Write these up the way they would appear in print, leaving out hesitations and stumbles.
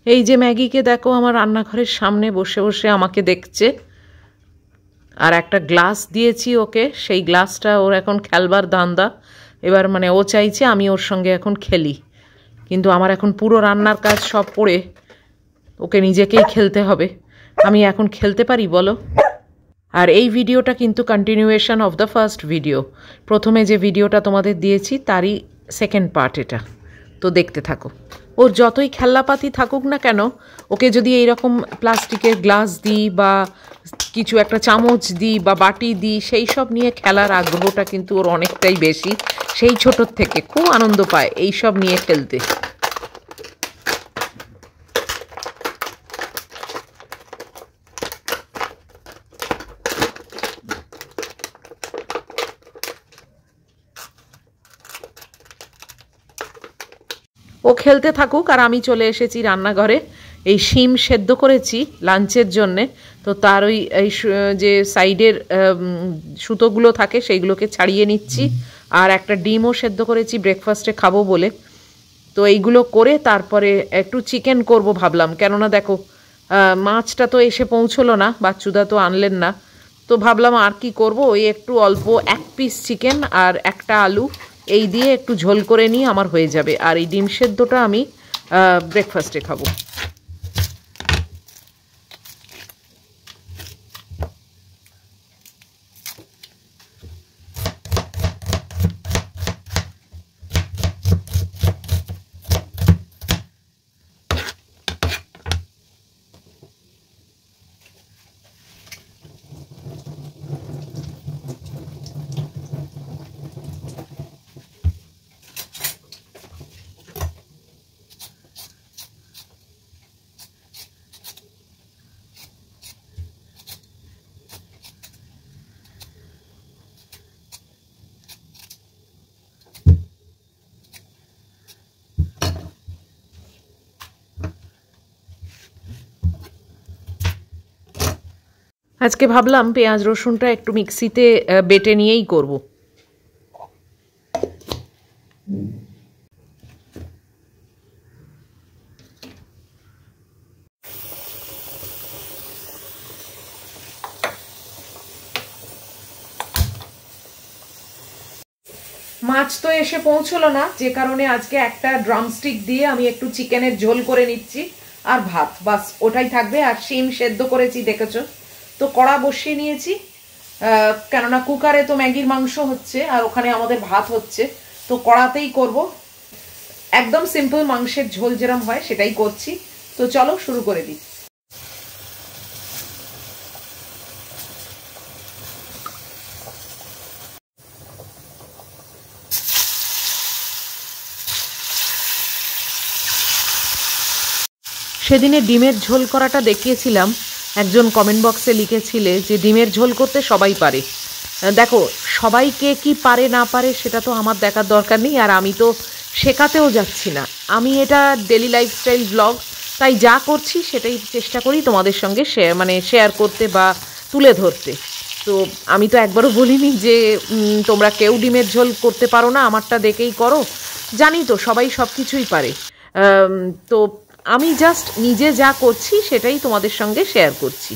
এই যে ম্যাগিকে দেখো আমার রান্নাঘরের সামনে বসে বসে আমাকে দেখছে। আর একটা গ্লাস দিয়েছি ওকে, সেই গ্লাসটা ওর এখন খেলবার ধান্দা। এবার মানে ও চাইছে আমি ওর সঙ্গে এখন খেলি, কিন্তু আমার এখন পুরো রান্নার কাজ সব পড়ে ওকে নিজেকেই খেলতে হবে। আমি এখন খেলতে পারি বলো? আর এই ভিডিওটা কিন্তু continuation of the first video. প্রথমে যে ভিডিওটা তোমাদের দিয়েছি তারই সেকেন্ড পার্ট এটা, তো দেখতে থাকো। ওর যতই খেলনাপাতি থাকুক না কেন, ওকে যদি এইরকম প্লাস্টিকের গ্লাস দিই বা কিছু একটা চামচ দিই বা বাটি দিই, সেই সব নিয়ে খেলার আগ্রহটা কিন্তু ওর অনেকটাই বেশি। সেই ছোটোর থেকে খুব আনন্দ পায় এই সব নিয়ে খেলতে। ও খেলতে থাকুক, আর আমি চলে এসেছি রান্নাঘরে। এই শিম সেদ্ধ করেছি লাঞ্চের জন্যে, তো তার ওই যে সাইডের সুতোগুলো থাকে সেইগুলোকে ছাড়িয়ে নিচ্ছি। আর একটা ডিমও সেদ্ধ করেছি ব্রেকফাস্টে খাবো বলে। তো এইগুলো করে তারপরে একটু চিকেন করব ভাবলাম, কেননা দেখো মাছটা তো এসে পৌঁছলো না, বাচ্চুদা তো আনলেন না। তো ভাবলাম আর কি করব, ওই একটু অল্প 1 পিস চিকেন আর একটা আলু এই দিয়ে একটু ঝোল করে নিয়ে আমার হয়ে যাবে। আর এই ডিম সেদ্ধটা আমি ব্রেকফাস্টে খাবো। আজকে ভাবলাম পেঁয়াজ রসুনটা একটু মিক্সিতে বেটে নিয়েই করব। মাছ তো এসে পৌঁছলো না, যে কারণে আজকে একটা ড্রামস্টিক দিয়ে আমি একটু চিকেনের ঝোল করে নিচ্ছি আর ভাত, বাস ওটাই থাকবে। আর শিম সেদ্ধ করেছি দেখেছো তো, কড়া বসিয়ে নিয়েছি, কেননা কুকারে তো ম্যাগির মাংস হচ্ছে আর ওখানে আমাদের ভাত হচ্ছে, তো কড়াতেই করব। একদম সিম্পল মাংসের ঝোল যেরকম হয় সেটাই করছি। তো চলো শুরু করে দিই। সেদিনে ডিমের ঝোল করাটা দেখিয়েছিলাম, একজন কমেন্ট বক্সে লিখেছিলে যে ডিমের ঝোল করতে সবাই পারে। দেখো সবাইকে কি পারে না পারে সেটা তো আমার দেখার দরকার নেই, আর আমি তো শেখাতেও যাচ্ছি না। আমি এটা ডেলি লাইফস্টাইল ব্লগ, তাই যা করছি সেটাই চেষ্টা করি তোমাদের সঙ্গে শেয়ার করতে বা তুলে ধরতে। তো আমি তো একবারও বলিনি যে তোমরা কেউ ডিমের ঝোল করতে পারো না, আমারটা দেখেই করো। জানি তো সবাই সব কিছুই পারে। তো আমি জাস্ট নিজে যা করছি সেটাই তোমাদের সঙ্গে শেয়ার করছি।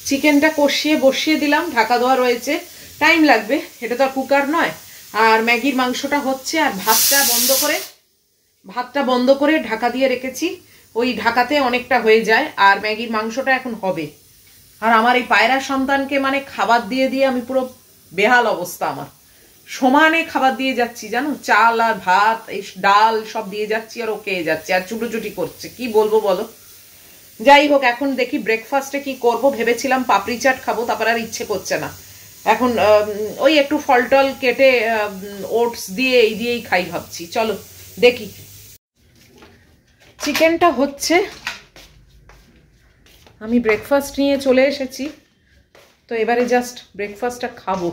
চিকেনটা কষিয়ে বসিয়ে দিলাম, ঢাকা দেওয়া রয়েছে, টাইম লাগবে, এটা তো আর কুকার নয়। আর ম্যাগির মাংসটা হচ্ছে, আর ভাতটা বন্ধ করে ঢাকা দিয়ে রেখেছি, ওই ঢাকাতে অনেকটা হয়ে যায়, আর ম্যাগির মাংসটা এখন হবে। আর আমার এই পায়রা সন্তানকে মানে খাবার দিয়ে দিয়ে আমি পুরো বেহাল অবস্থা, আমার সমানে খাবার দিয়ে যাচ্ছি জানো, চাল আর ভাত, এই ডাল সব দিয়ে যাচ্ছি, আর ও খেয়ে যাচ্ছে আর চুটোচুটি করছে, কি বলবো বলো। যাই হোক, এখন দেখি ব্রেকফাস্টে কি করব, ভেবেছিলাম পাপড়ি চাট খাবো, তারপর আর ইচ্ছে করছে না। এখন ওই একটু ফল টল কেটে ওটস দিয়ে এই দিয়েই খাই ভাবছি, চলো দেখি। চিকেনটা হচ্ছে, আমি ব্রেকফাস্ট নিয়ে চলে এসেছি, তো এবারে জাস্ট ব্রেকফাস্টটা খাবো।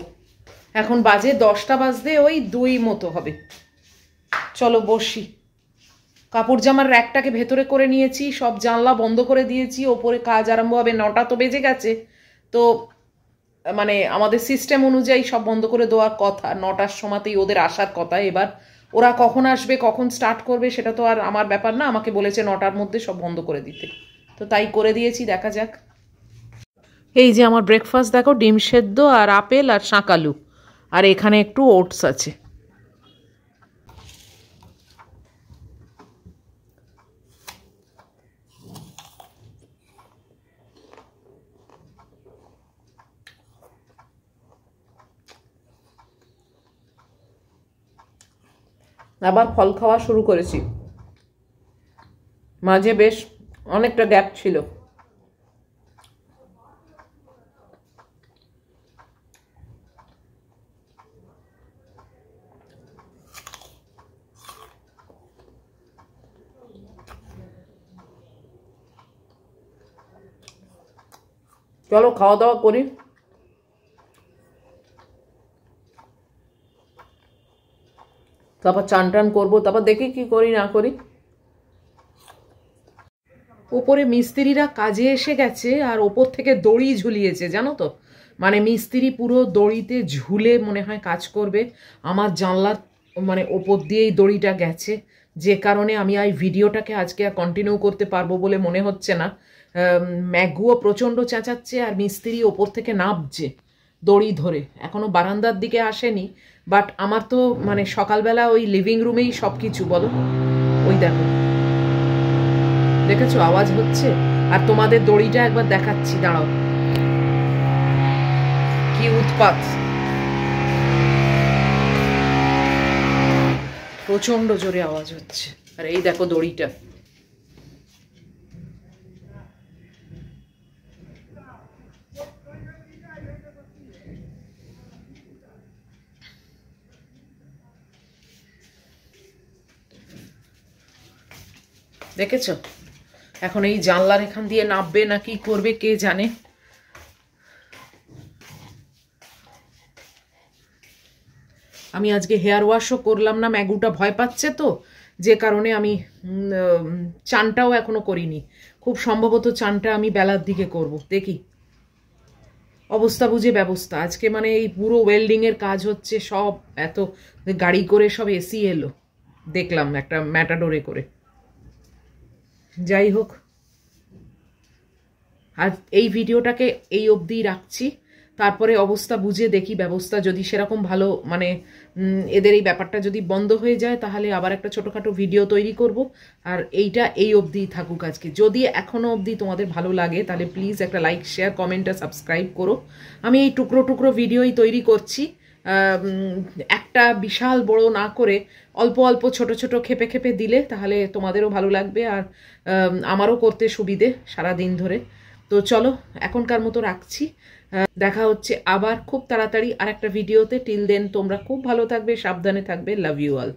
এখন বাজে 10টা বাজতে ওই 2 মতো হবে। চলো বসি। কাপড় জামার র্যাকটাকে ভেতরে করে নিয়েছি, সব জানলা বন্ধ করে দিয়েছি, ওপরে কাজ আরম্ভ হবে, 9টা তো বেজে গেছে, তো মানে আমাদের সিস্টেম অনুযায়ী সব বন্ধ করে দেওয়ার কথা, 9টার সময়তেই ওদের আসার কথা। এবার ওরা কখন আসবে, কখন স্টার্ট করবে, সেটা তো আর আমার ব্যাপার না, আমাকে বলেছে 9টার মধ্যে সব বন্ধ করে দিতে, তো তাই করে দিয়েছি, দেখা যাক। এই যে আমার ব্রেকফাস্ট দেখো, ডিম সেদ্ধ আর আপেল আর শাঁকালু, আর এখানে একটু ওটস আছে। আবার ফল খাওয়া শুরু করেছি, মাঝে বেশ অনেকটা গ্যাপ ছিল। চলো খাওয়া দাওয়া করি, তারপর চান টান করবো, তারপর দেখি কি করি না করি। ওপরে মিস্ত্রিরা কাজে এসে গেছে, আর ওপর থেকে দড়ি ঝুলিয়েছে জানো তো, মানে মিস্ত্রি পুরো দড়িতে ঝুলে মনে হয় কাজ করবে। আমার জানলার মানে ওপর দিয়েই দড়িটা গেছে, যে কারণে আমি এই ভিডিওটাকে আজকে আর কন্টিনিউ করতে পারবো বলে মনে হচ্ছে না। ম্যাগুও প্রচণ্ড চেঁচাচ্ছে, আর মিস্ত্রি ওপর থেকে নামছে দড়ি ধরে, এখনো বারান্দার দিকে আসেনি। বাট আমার তো মানে সকালবেলা ওই লিভিং রুমেই সব কিছু, বলো ওই দেখো, দেখেছো আওয়াজ হচ্ছে। আর তোমাদের দড়িটা একবার দেখাচ্ছি, দাঁড়াও, কি উৎপাত, প্রচন্ড জোরে আওয়াজ হচ্ছে। আর এই দেখো দড়িটা, দেখেছো। এখন এই জানলার এখান দিয়ে নামবে না কি করবে কে জানে। আমি আজকে হেয়ার ওয়াশও করলাম না, ম্যাগুটা ভয় পাচ্ছে তো, যে কারণে আমি চানটাও এখনো করিনি। খুব সম্ভবত চানটা আমি বেলার দিকে করব, দেখি। অবস্থা বুঝে ব্যবস্থা, আজকে মানে এই পুরো ওয়েল্ডিংয়ের কাজ হচ্ছে, সব এত গাড়ি করে সব এসি এলো, দেখলাম একটা ম্যাটাডোরে করে। যাই হোক, আর এই ভিডিওটাকে এই অবধি রাখছি, তারপরে অবস্থা বুঝে দেখি, ব্যবস্থা যদি সেরকম ভালো মানে এদের এই ব্যাপারটা যদি বন্ধ হয়ে যায়, তাহলে আবার একটা ছোটোখাটো ভিডিও তৈরি করব। আর এইটা এই অবধি থাকুক আজকে। যদি এখনও অবধি তোমাদের ভালো লাগে, তাহলে প্লিজ একটা লাইক, শেয়ার, কমেন্ট আর সাবস্ক্রাইব করো। আমি এই টুকরো টুকরো ভিডিওই তৈরি করছি, একটা বিশাল বড় না করে অল্প অল্প ছোট ছোট খেপে খেপে দিলে তাহলে তোমাদেরও ভালো লাগবে, আর আমারও করতে সুবিধে সারা দিন ধরে। তো চলো এখনকার মতো রাখছি, দেখা হচ্ছে আবার খুব তাড়াতাড়ি আর একটা ভিডিওতে। টিল দেন তোমরা খুব ভালো থাকবে, সাবধানে থাকবে, লাভ ইউ অল।